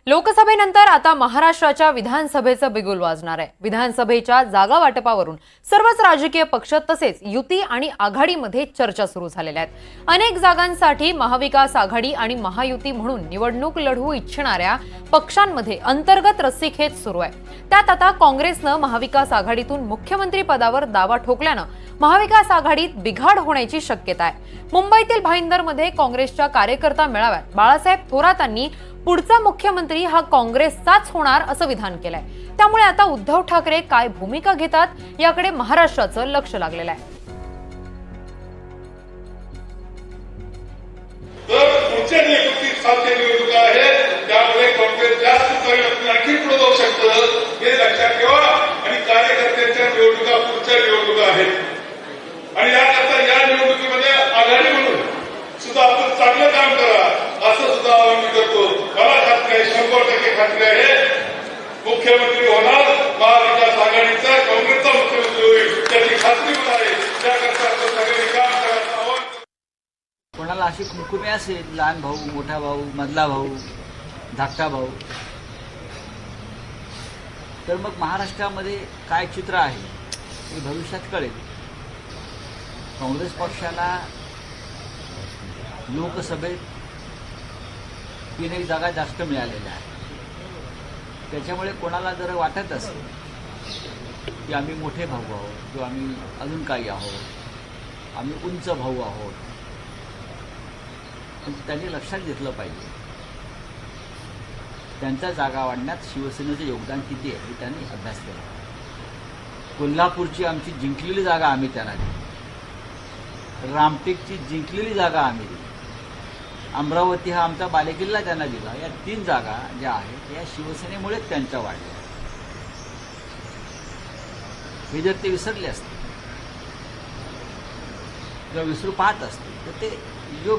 लोकसभेनंतर आता महाराष्ट्राच्या विधानसभेचं बिगुल वाजणार आहे। विधानसभेच्या जागा वाटपावरून सर्वच राजकीय पक्ष तसेच युती आणि आघाडीमध्ये चर्चा सुरू झालेल्या आहेत। अनेक जागांसाठी महाविकास आघाडी आणि महायुती म्हणून निवडणूक लढवू इच्छिणाऱ्या पक्षांमध्ये अंतर्गत रस्सीखेच सुरू आहे। त्यात आता काँग्रेसनं महाविकास आघाडीतून मुख्यमंत्री पदावर दावा ठोकल्यानं महाविकास आघाडीत बिघाड होण्याची शक्यता आहे। मुंबईतील भाईंदरमध्ये काँग्रेसच्या कार्यकर्ता मेळाव्यात बाळासाहेब थोरातांनी पुढचा मुख्यमंत्री हा काँग्रेसचाच होणार असं विधान केलंय। त्यामुळे आता उद्धव ठाकरे काय भूमिका घेतात याकडे महाराष्ट्राचं लक्ष लागलेलं आहे। पुढच्या निवडणुकीत साध्य निवडणूक आहे, त्यामुळे काँग्रेस जास्त परिणाम आणखी पुढे जाऊ शकतं हे लक्षात ठेवा। आणि कार्यकर्त्यांच्या निवडणुका पुढच्या निवडणुका आहेत आणि याकरता या निवडणुकीमध्ये आघाडी म्हणून सुद्धा आपण चांगलं काम करा असं सुद्धा आवाहन करतो। मला खात्री आहे, 100% खात्री आहे, मुख्यमंत्री होणार महाविकास आघाडीचा, काँग्रेसचा मुख्यमंत्री होईल त्याची खात्री मला आहे। त्याकरता आपण सगळे काम करायचं आवाहन। कोणाला अशी खुमखुमी असेल, लहान भाऊ, मोठा भाऊ, मधला भाऊ, धाकटा भाऊ, तर मग महाराष्ट्रामध्ये काय चित्र आहे हे भविष्यात कळेल। काँग्रेस पक्षाला लोकसभेत 3 जागा जास्त मिळालेल्या आहेत। त्याच्यामुळे कोणाला जर वाटत असेल की आम्ही मोठे भाऊ आहोत किंवा आम्ही अजून काही आहोत, आम्ही उंच भाऊ आहोत, पण त्यांनी लक्षात घेतलं पाहिजे त्यांच्या जागा वाढण्यात शिवसेनेचं योगदान किती आहे हे त्यांनी अभ्यास केला। कोल्हापूरची आमची जिंकलेली जागा आम्ही त्यांना दिली, रामटेकची जिंकलेली जागा आम्ही दिली, अमरावती हा आमचा बालेकिल्ला त्यांना दिला। या 3 जागा ज्या आहेत या शिवसेनेमुळेच त्यांच्या वाढल्या। हे जर ते विसरले असते किंवा विसरू पाहत असते तर ते योग्य